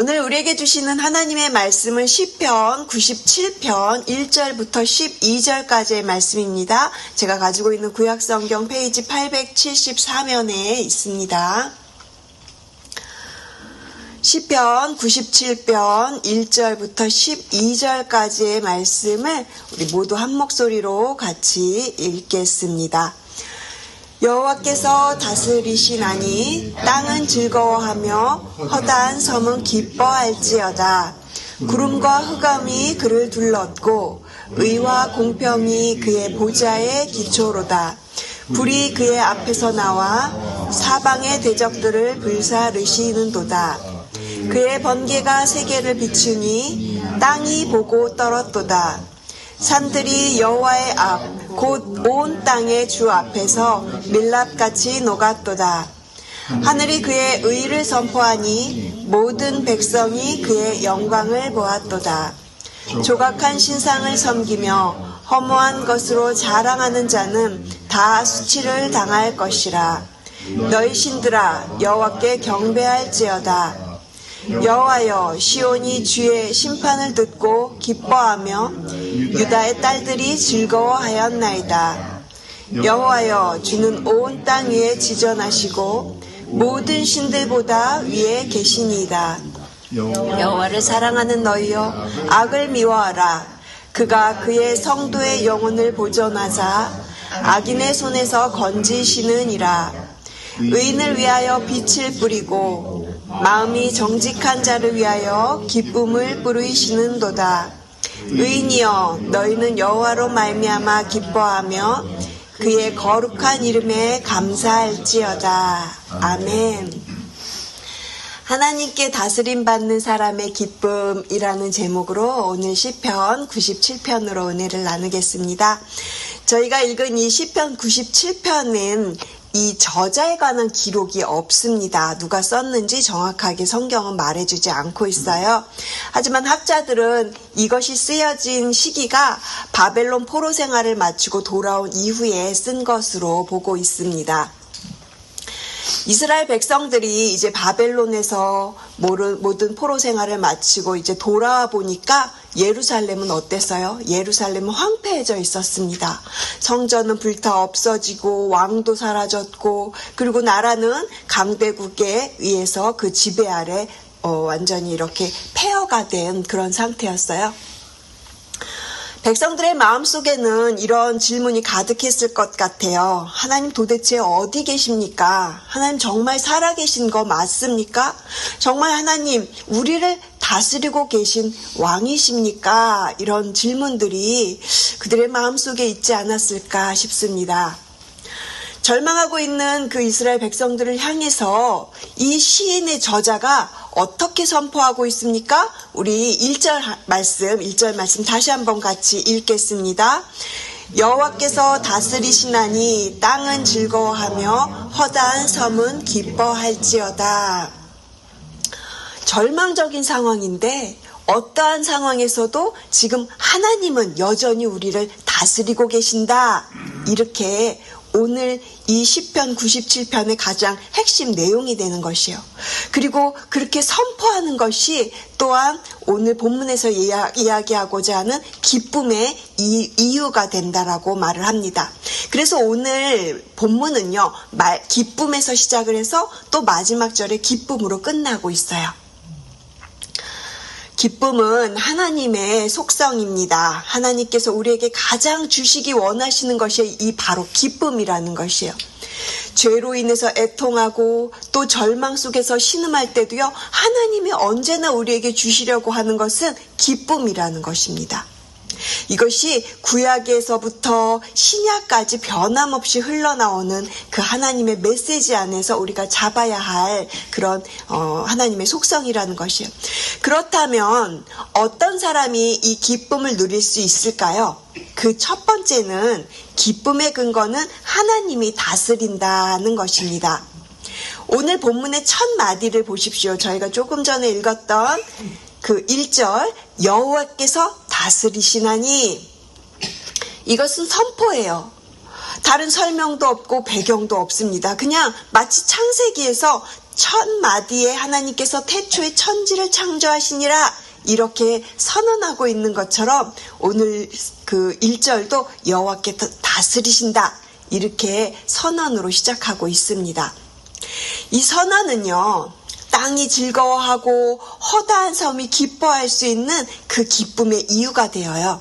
오늘 우리에게 주시는 하나님의 말씀은 시편 97편 1절부터 12절까지의 말씀입니다. 제가 가지고 있는 구약성경 페이지 874면에 있습니다. 시편 97편 1절부터 12절까지의 말씀을 우리 모두 한 목소리로 같이 읽겠습니다. 여호와께서 다스리시나니 땅은 즐거워하며 허다한 섬은 기뻐할지어다. 구름과 흑암이 그를 둘렀고 의와 공평이 그의 보좌의 기초로다. 불이 그의 앞에서 나와 사방의 대적들을 불사르시는도다. 그의 번개가 세계를 비추니 땅이 보고 떨었도다. 산들이 여호와의 앞 곧 온 땅의 주 앞에서 밀랍같이 녹았도다. 하늘이 그의 의를 선포하니 모든 백성이 그의 영광을 보았도다. 조각한 신상을 섬기며 허무한 것으로 자랑하는 자는 다 수치를 당할 것이라. 너희 신들아 여호와께 경배할지어다. 여호와여, 시온이 주의 심판을 듣고 기뻐하며 유다의 딸들이 즐거워하였나이다. 여호와여, 주는 온 땅 위에 지전하시고 모든 신들보다 위에 계시니이다. 여호와를 사랑하는 너희여, 악을 미워하라. 그가 그의 성도의 영혼을 보존하사 악인의 손에서 건지시느니라. 의인을 위하여 빛을 뿌리고 마음이 정직한 자를 위하여 기쁨을 뿌리시는도다. 의인이여, 너희는 여호와로 말미암아 기뻐하며 그의 거룩한 이름에 감사할지어다. 아멘. 하나님께 다스림받는 사람의 기쁨이라는 제목으로 오늘 시편 97편으로 은혜를 나누겠습니다. 저희가 읽은 이 시편 97편은 이 저자에 관한 기록이 없습니다. 누가 썼는지 정확하게 성경은 말해주지 않고 있어요. 하지만 학자들은 이것이 쓰여진 시기가 바벨론 포로 생활을 마치고 돌아온 이후에 쓴 것으로 보고 있습니다. 이스라엘 백성들이 이제 바벨론에서 모든 포로 생활을 마치고 이제 돌아와 보니까 예루살렘은 어땠어요? 예루살렘은 황폐해져 있었습니다. 성전은 불타 없어지고 왕도 사라졌고 그리고 나라는 강대국에 의해서 그 지배 아래 완전히 이렇게 폐허가 된 그런 상태였어요. 백성들의 마음속에는 이런 질문이 가득했을 것 같아요. 하나님 도대체 어디 계십니까? 하나님 정말 살아계신 거 맞습니까? 정말 하나님 우리를 다스리고 계신 왕이십니까? 이런 질문들이 그들의 마음속에 있지 않았을까 싶습니다. 절망하고 있는 그 이스라엘 백성들을 향해서 이 시인의 저자가 어떻게 선포하고 있습니까? 우리 1절 말씀 다시 한번 같이 읽겠습니다. 여호와께서 다스리시나니 땅은 즐거워하며 허다한 섬은 기뻐할지어다. 절망적인 상황인데 어떠한 상황에서도 지금 하나님은 여전히 우리를 다스리고 계신다. 이렇게 오늘 이 시편 97편의 가장 핵심 내용이 되는 것이요. 그리고 그렇게 선포하는 것이 또한 오늘 본문에서 이야기하고자 하는 기쁨의 이유가 된다라고 말을 합니다. 그래서 오늘 본문은요, 기쁨에서 시작을 해서 또 마지막 절에 기쁨으로 끝나고 있어요. 기쁨은 하나님의 속성입니다. 하나님께서 우리에게 가장 주시기 원하시는 것이 이 바로 기쁨이라는 것이에요. 죄로 인해서 애통하고 또 절망 속에서 신음할 때도요, 하나님이 언제나 우리에게 주시려고 하는 것은 기쁨이라는 것입니다. 이것이 구약에서부터 신약까지 변함없이 흘러나오는 그 하나님의 메시지 안에서 우리가 잡아야 할 그런 하나님의 속성이라는 것이에요. 그렇다면 어떤 사람이 이 기쁨을 누릴 수 있을까요? 그 첫 번째는 기쁨의 근거는 하나님이 다스린다는 것입니다. 오늘 본문의 첫 마디를 보십시오. 저희가 조금 전에 읽었던 그 1절 여호와께서 다스리시나니, 이것은 선포예요. 다른 설명도 없고 배경도 없습니다. 그냥 마치 창세기에서 천마디에 하나님께서 태초에 천지를 창조하시니라 이렇게 선언하고 있는 것처럼 오늘 그 1절도 여호와께 다스리신다 이렇게 선언으로 시작하고 있습니다. 이 선언은요, 땅이 즐거워하고 허다한 섬이 기뻐할 수 있는 그 기쁨의 이유가 되어요.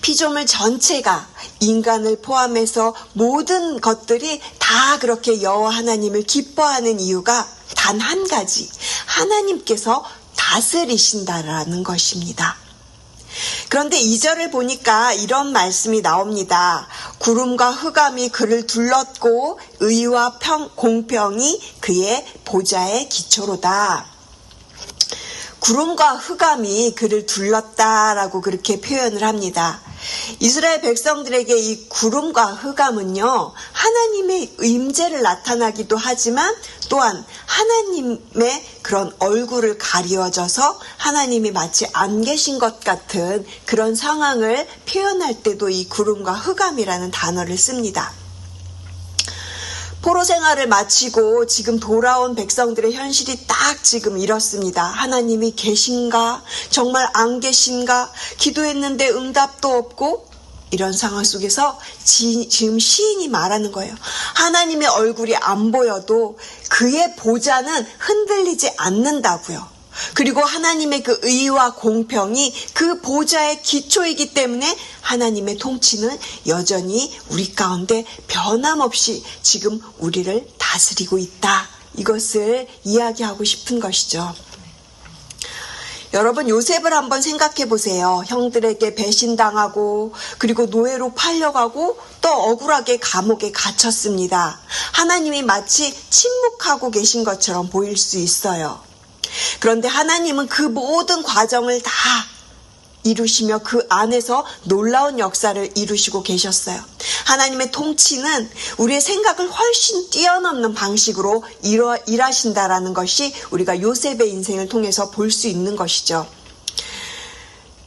피조물 전체가 인간을 포함해서 모든 것들이 다 그렇게 여호와 하나님을 기뻐하는 이유가 단 한 가지, 하나님께서 다스리신다라는 것입니다. 그런데 2절을 보니까 이런 말씀이 나옵니다. 구름과 흑암이 그를 둘렀고 의와 공평이 그의 보좌의 기초로다. 구름과 흑암이 그를 둘렀다라고 그렇게 표현을 합니다. 이스라엘 백성들에게 이 구름과 흑암은요, 하나님의 임재를 나타나기도 하지만 또한 하나님의 그런 얼굴을 가리워져서 하나님이 마치 안 계신 것 같은 그런 상황을 표현할 때도 이 구름과 흑암이라는 단어를 씁니다. 포로 생활을 마치고 지금 돌아온 백성들의 현실이 딱 지금 이렇습니다. 하나님이 계신가? 정말 안 계신가? 기도했는데 응답도 없고 이런 상황 속에서 지금 시인이 말하는 거예요. 하나님의 얼굴이 안 보여도 그의 보좌는 흔들리지 않는다고요. 그리고 하나님의 그 의와 공평이 그 보좌의 기초이기 때문에 하나님의 통치는 여전히 우리 가운데 변함없이 지금 우리를 다스리고 있다. 이것을 이야기하고 싶은 것이죠. 여러분, 요셉을 한번 생각해 보세요. 형들에게 배신당하고 그리고 노예로 팔려가고 또 억울하게 감옥에 갇혔습니다. 하나님이 마치 침묵하고 계신 것처럼 보일 수 있어요. 그런데 하나님은 그 모든 과정을 다 이루시며 그 안에서 놀라운 역사를 이루시고 계셨어요. 하나님의 통치는 우리의 생각을 훨씬 뛰어넘는 방식으로 일하신다라는 것이 우리가 요셉의 인생을 통해서 볼 수 있는 것이죠.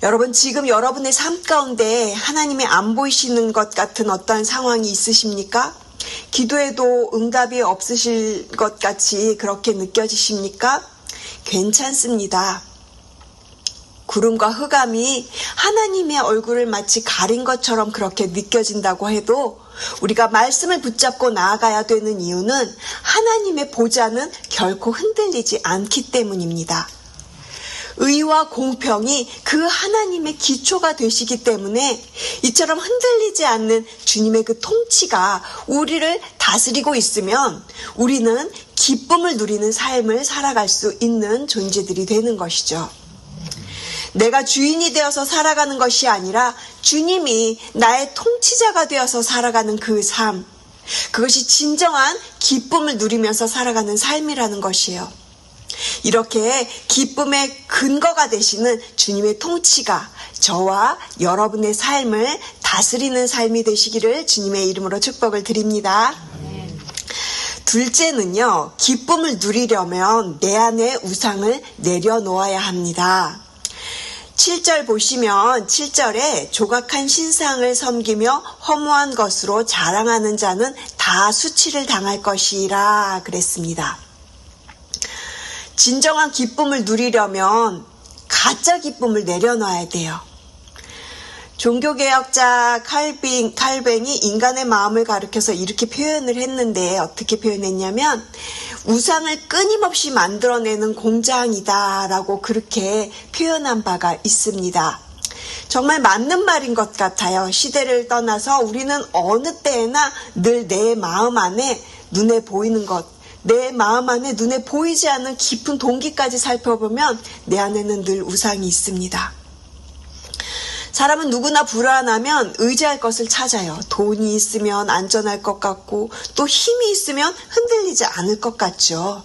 여러분, 지금 여러분의 삶 가운데 하나님이 안 보이시는 것 같은 어떠한 상황이 있으십니까? 기도해도 응답이 없으실 것 같이 그렇게 느껴지십니까? 괜찮습니다. 구름과 흑암이 하나님의 얼굴을 마치 가린 것처럼 그렇게 느껴진다고 해도 우리가 말씀을 붙잡고 나아가야 되는 이유는 하나님의 보좌는 결코 흔들리지 않기 때문입니다. 의와 공평이 그 하나님의 기초가 되시기 때문에 이처럼 흔들리지 않는 주님의 그 통치가 우리를 다스리고 있으면 우리는 기쁨을 누리는 삶을 살아갈 수 있는 존재들이 되는 것이죠. 내가 주인이 되어서 살아가는 것이 아니라 주님이 나의 통치자가 되어서 살아가는 그 삶, 그것이 진정한 기쁨을 누리면서 살아가는 삶이라는 것이에요. 이렇게 기쁨의 근거가 되시는 주님의 통치가 저와 여러분의 삶을 다스리는 삶이 되시기를 주님의 이름으로 축복을 드립니다. 둘째는요, 기쁨을 누리려면 내 안에 우상을 내려놓아야 합니다. 7절 보시면 7절에 조각한 신상을 섬기며 허무한 것으로 자랑하는 자는 다 수치를 당할 것이라 그랬습니다. 진정한 기쁨을 누리려면 가짜 기쁨을 내려놔야 돼요. 종교개혁자 칼뱅이 인간의 마음을 가리켜서 이렇게 표현을 했는데 어떻게 표현했냐면 우상을 끊임없이 만들어내는 공장이다라고 그렇게 표현한 바가 있습니다. 정말 맞는 말인 것 같아요. 시대를 떠나서 우리는 어느 때에나 늘 내 마음 안에 눈에 보이는 것, 내 마음 안에 눈에 보이지 않는 깊은 동기까지 살펴보면 내 안에는 늘 우상이 있습니다. 사람은 누구나 불안하면 의지할 것을 찾아요. 돈이 있으면 안전할 것 같고 또 힘이 있으면 흔들리지 않을 것 같죠.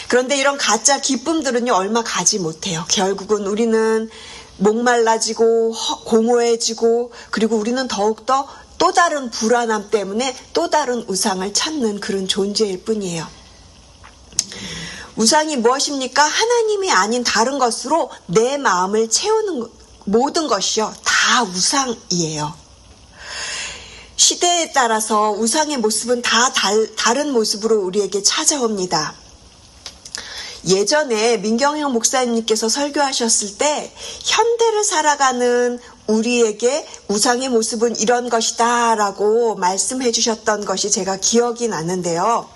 그런데 이런 가짜 기쁨들은요, 얼마 가지 못해요. 결국은 우리는 목말라지고 공허해지고 그리고 우리는 더욱더 또 다른 불안함 때문에 또 다른 우상을 찾는 그런 존재일 뿐이에요. 우상이 무엇입니까? 하나님이 아닌 다른 것으로 내 마음을 채우는 모든 것이요 다 우상이에요. 시대에 따라서 우상의 모습은 다 다른 모습으로 우리에게 찾아옵니다. 예전에 민경영 목사님께서 설교하셨을 때 현대를 살아가는 우리에게 우상의 모습은 이런 것이다 라고 말씀해 주셨던 것이 제가 기억이 나는데요.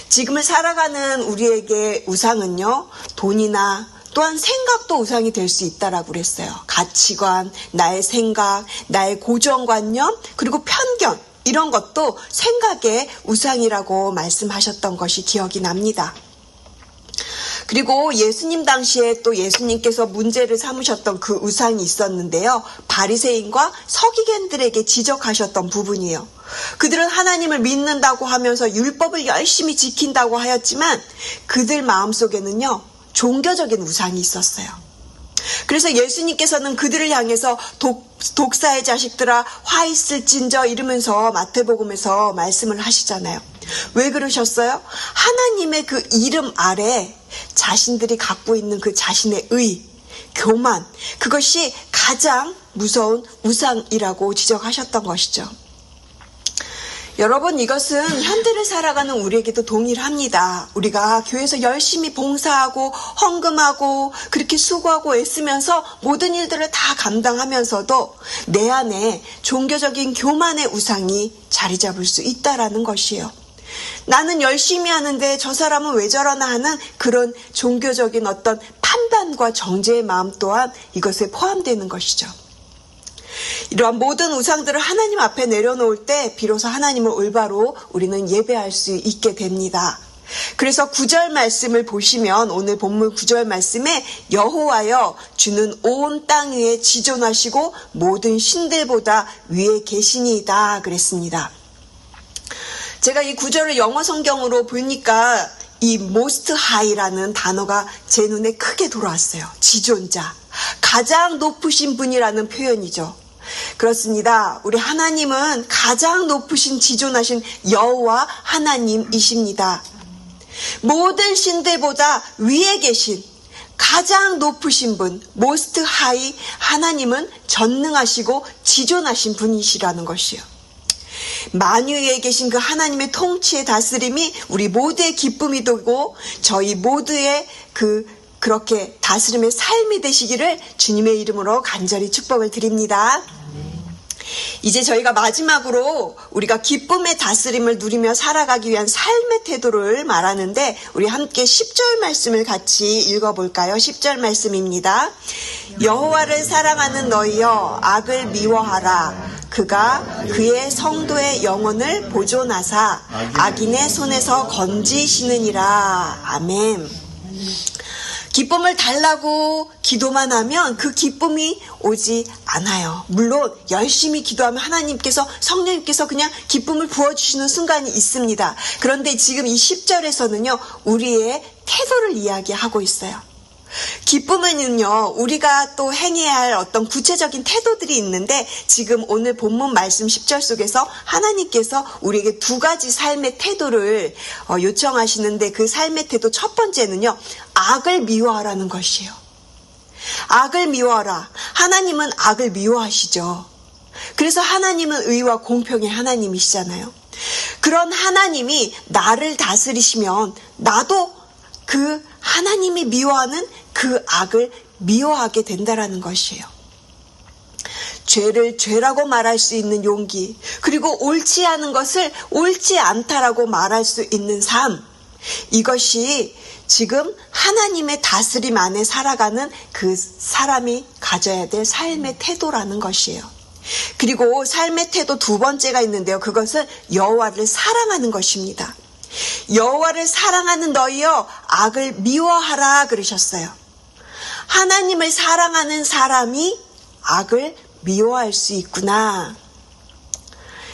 지금을 살아가는 우리에게 우상은요, 돈이나 또한 생각도 우상이 될 수 있다라고 그랬어요. 가치관, 나의 생각, 나의 고정관념, 그리고 편견, 이런 것도 생각의 우상이라고 말씀하셨던 것이 기억이 납니다. 그리고 예수님 당시에 또 예수님께서 문제를 삼으셨던 그 우상이 있었는데요. 바리새인과 서기관들에게 지적하셨던 부분이에요. 그들은 하나님을 믿는다고 하면서 율법을 열심히 지킨다고 하였지만 그들 마음속에는요, 종교적인 우상이 있었어요. 그래서 예수님께서는 그들을 향해서 독사의 자식들아 화 있을진저 이러면서 마태복음에서 말씀을 하시잖아요. 왜 그러셨어요? 하나님의 그 이름 아래 자신들이 갖고 있는 그 자신의 의, 교만, 그것이 가장 무서운 우상이라고 지적하셨던 것이죠. 여러분, 이것은 현대를 살아가는 우리에게도 동일합니다. 우리가 교회에서 열심히 봉사하고 헌금하고 그렇게 수고하고 애쓰면서 모든 일들을 다 감당하면서도 내 안에 종교적인 교만의 우상이 자리 잡을 수 있다라는 것이에요. 나는 열심히 하는데 저 사람은 왜 저러나 하는 그런 종교적인 어떤 판단과 정죄의 마음 또한 이것에 포함되는 것이죠. 이러한 모든 우상들을 하나님 앞에 내려놓을 때 비로소 하나님을 올바로 우리는 예배할 수 있게 됩니다. 그래서 9절 말씀을 보시면 오늘 본문 9절 말씀에 여호와여 주는 온 땅 위에 지존하시고 모든 신들보다 위에 계시니이다 그랬습니다. 제가 이 9절을 영어 성경으로 보니까 이 most high라는 단어가 제 눈에 크게 들어왔어요. 지존자, 가장 높으신 분이라는 표현이죠. 그렇습니다. 우리 하나님은 가장 높으신 지존하신 여호와 하나님이십니다. 모든 신들보다 위에 계신 가장 높으신 분, most high 하나님은 전능하시고 지존하신 분이시라는 것이요. 만유 위에 계신 그 하나님의 통치의 다스림이 우리 모두의 기쁨이 되고 저희 모두의 그렇게 다스림의 삶이 되시기를 주님의 이름으로 간절히 축복을 드립니다. 이제 저희가 마지막으로 우리가 기쁨의 다스림을 누리며 살아가기 위한 삶의 태도를 말하는데 우리 함께 10절 말씀을 같이 읽어볼까요? 10절 말씀입니다. 여호와를 사랑하는 너희여 악을 미워하라. 그가 그의 성도의 영혼을 보존하사 악인의 손에서 건지시느니라. 아멘. 기쁨을 달라고 기도만 하면 그 기쁨이 오지 않아요. 물론 열심히 기도하면 하나님께서 성령님께서 그냥 기쁨을 부어주시는 순간이 있습니다. 그런데 지금 이 10절에서는요. 우리의 태도를 이야기하고 있어요. 기쁨은요, 우리가 또 행해야 할 어떤 구체적인 태도들이 있는데 지금 오늘 본문 말씀 10절 속에서 하나님께서 우리에게 두 가지 삶의 태도를 요청하시는데 그 삶의 태도 첫 번째는요, 악을 미워하라는 것이에요. 악을 미워하라. 하나님은 악을 미워하시죠. 그래서 하나님은 의와 공평의 하나님이시잖아요. 그런 하나님이 나를 다스리시면 나도 그 하나님이 미워하는 그 악을 미워하게 된다라는 것이에요. 죄를 죄라고 말할 수 있는 용기, 그리고 옳지 않은 것을 옳지 않다라고 말할 수 있는 삶, 이것이 지금 하나님의 다스림 안에 살아가는 그 사람이 가져야 될 삶의 태도라는 것이에요. 그리고 삶의 태도 두 번째가 있는데요. 그것은 여호와를 사랑하는 것입니다. 여호와를 사랑하는 너희여 악을 미워하라 그러셨어요. 하나님을 사랑하는 사람이 악을 미워할 수 있구나.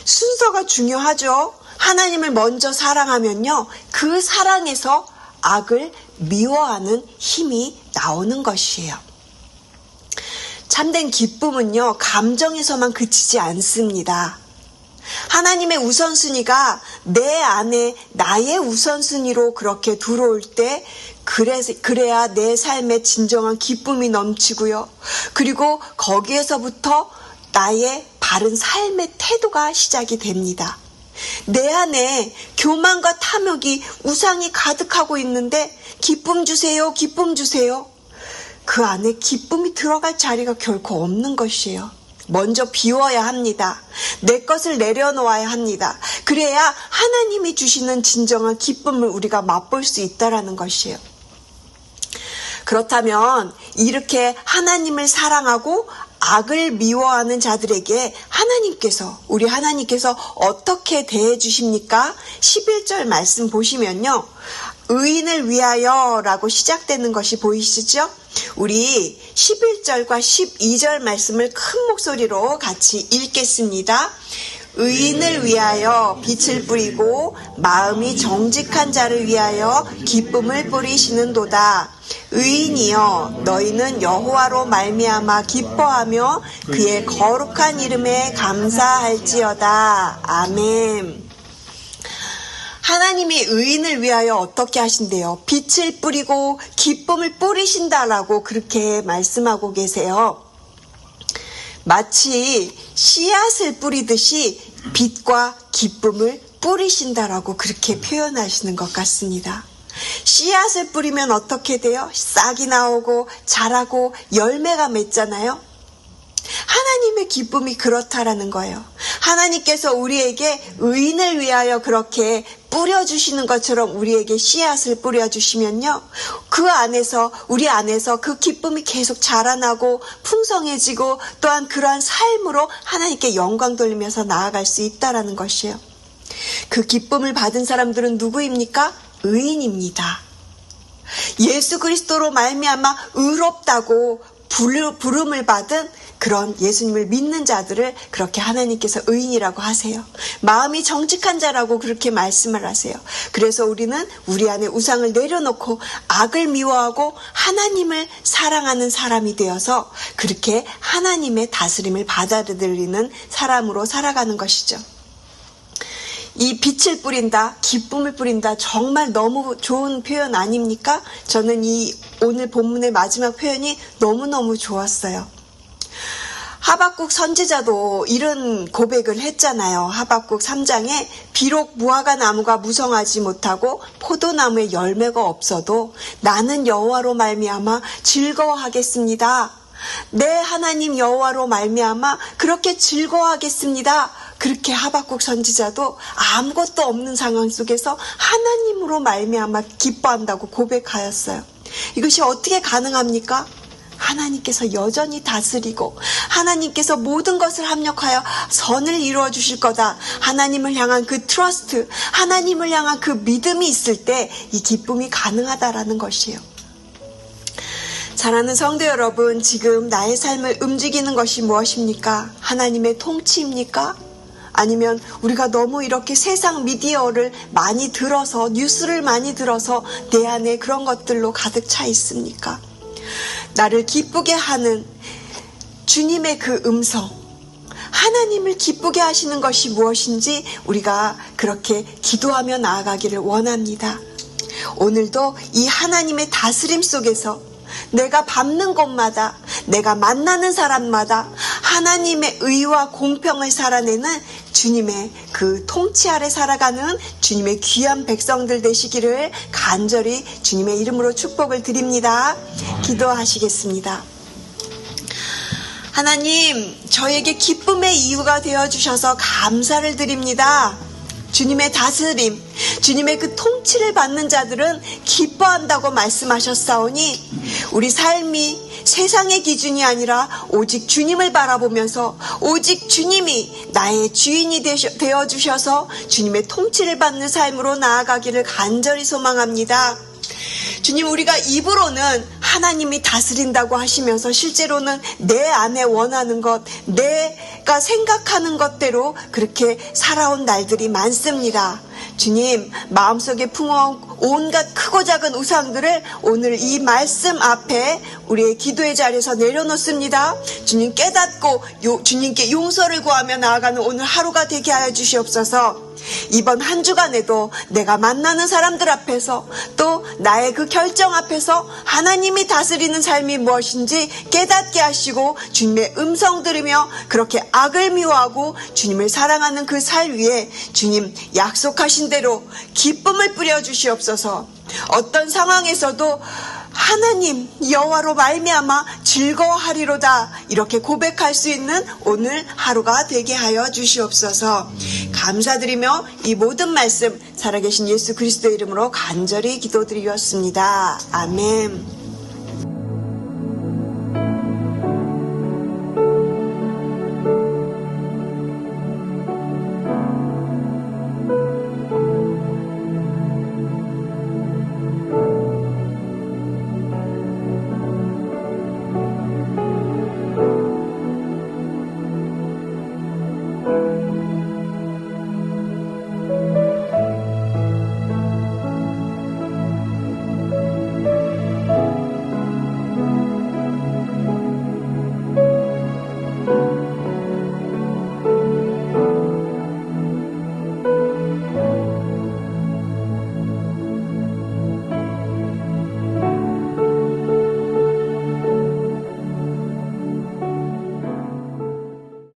순서가 중요하죠. 하나님을 먼저 사랑하면요, 그 사랑에서 악을 미워하는 힘이 나오는 것이에요. 참된 기쁨은요, 감정에서만 그치지 않습니다. 하나님의 우선순위가 내 안에 나의 우선순위로 그렇게 들어올 때 그래야 내 삶에 진정한 기쁨이 넘치고요. 그리고 거기에서부터 나의 바른 삶의 태도가 시작이 됩니다. 내 안에 교만과 탐욕이 우상이 가득하고 있는데 기쁨 주세요, 기쁨 주세요. 그 안에 기쁨이 들어갈 자리가 결코 없는 것이에요. 먼저 비워야 합니다. 내 것을 내려놓아야 합니다. 그래야 하나님이 주시는 진정한 기쁨을 우리가 맛볼 수 있다라는 것이에요. 그렇다면 이렇게 하나님을 사랑하고 악을 미워하는 자들에게 우리 하나님께서 어떻게 대해 주십니까? 11절 말씀 보시면요. 의인을 위하여 라고 시작되는 것이 보이시죠? 우리 11절과 12절 말씀을 큰 목소리로 같이 읽겠습니다. 의인을 위하여 빛을 뿌리고 마음이 정직한 자를 위하여 기쁨을 뿌리시는도다. 의인이여 너희는 여호와로 말미암아 기뻐하며 그의 거룩한 이름에 감사할지어다. 아멘. 하나님이 의인을 위하여 어떻게 하신대요? 빛을 뿌리고 기쁨을 뿌리신다라고 그렇게 말씀하고 계세요. 마치 씨앗을 뿌리듯이 빛과 기쁨을 뿌리신다라고 그렇게 표현하시는 것 같습니다. 씨앗을 뿌리면 어떻게 돼요? 싹이 나오고 자라고 열매가 맺잖아요. 하나님의 기쁨이 그렇다라는 거예요. 하나님께서 우리에게 의인을 위하여 그렇게 뿌려주시는 것처럼 우리에게 씨앗을 뿌려주시면요. 우리 안에서 그 기쁨이 계속 자라나고 풍성해지고 또한 그러한 삶으로 하나님께 영광 돌리면서 나아갈 수 있다라는 것이에요. 그 기쁨을 받은 사람들은 누구입니까? 의인입니다. 예수 그리스도로 말미암아 의롭다고 부름을 받은 그런 예수님을 믿는 자들을 그렇게 하나님께서 의인이라고 하세요. 마음이 정직한 자라고 그렇게 말씀을 하세요. 그래서 우리는 우리 안에 우상을 내려놓고 악을 미워하고 하나님을 사랑하는 사람이 되어서 그렇게 하나님의 다스림을 받아들이는 사람으로 살아가는 것이죠. 이 빛을 뿌린다, 기쁨을 뿌린다, 정말 너무 좋은 표현 아닙니까? 저는 이 오늘 본문의 마지막 표현이 너무너무 좋았어요. 하박국 선지자도 이런 고백을 했잖아요. 하박국 3장에 비록 무화과 나무가 무성하지 못하고 포도나무에 열매가 없어도 나는 여호와로 말미암아 즐거워하겠습니다. 내 하나님 여호와로 말미암아 그렇게 즐거워하겠습니다. 그렇게 하박국 선지자도 아무것도 없는 상황 속에서 하나님으로 말미암아 기뻐한다고 고백하였어요. 이것이 어떻게 가능합니까? 하나님께서 여전히 다스리고 하나님께서 모든 것을 합력하여 선을 이루어 주실 거다. 하나님을 향한 그 트러스트, 하나님을 향한 그 믿음이 있을 때 이 기쁨이 가능하다라는 것이에요. 사랑하는 성도 여러분, 지금 나의 삶을 움직이는 것이 무엇입니까? 하나님의 통치입니까? 아니면 우리가 너무 이렇게 세상 미디어를 많이 들어서, 뉴스를 많이 들어서 내 안에 그런 것들로 가득 차 있습니까? 나를 기쁘게 하는 주님의 그 음성, 하나님을 기쁘게 하시는 것이 무엇인지 우리가 그렇게 기도하며 나아가기를 원합니다. 오늘도 이 하나님의 다스림 속에서 내가 밟는 곳마다, 내가 만나는 사람마다 하나님의 의와 공평을 살아내는 주님의 그 통치 아래 살아가는 주님의 귀한 백성들 되시기를 간절히 주님의 이름으로 축복을 드립니다. 기도하시겠습니다. 하나님, 저에게 기쁨의 이유가 되어주셔서 감사를 드립니다. 주님의 다스림, 주님의 그 통치를 받는 자들은 기뻐한다고 말씀하셨사오니 우리 삶이 세상의 기준이 아니라 오직 주님을 바라보면서 오직 주님이 나의 주인이 되어주셔서 주님의 통치를 받는 삶으로 나아가기를 간절히 소망합니다. 주님, 우리가 입으로는 하나님이 다스린다고 하시면서 실제로는 내 안에 원하는 것, 내가 생각하는 것대로 그렇게 살아온 날들이 많습니다. 주님, 마음속에 품어온 온갖 크고 작은 우상들을 오늘 이 말씀 앞에 우리의 기도의 자리에서 내려놓습니다. 주님 깨닫고 주님께 용서를 구하며 나아가는 오늘 하루가 되게 하여 주시옵소서. 이번 한 주간에도 내가 만나는 사람들 앞에서 또 나의 그 결정 앞에서 하나님이 다스리는 삶이 무엇인지 깨닫게 하시고 주님의 음성 들으며 그렇게 악을 미워하고 주님을 사랑하는 그 살 위에 주님 약속하신 대로 기쁨을 뿌려주시옵소서. 어떤 상황에서도 하나님 여호와로 말미암아 즐거워하리로다 이렇게 고백할 수 있는 오늘 하루가 되게 하여 주시옵소서. 감사드리며 이 모든 말씀 살아계신 예수 그리스도의 이름으로 간절히 기도드리었습니다. 아멘.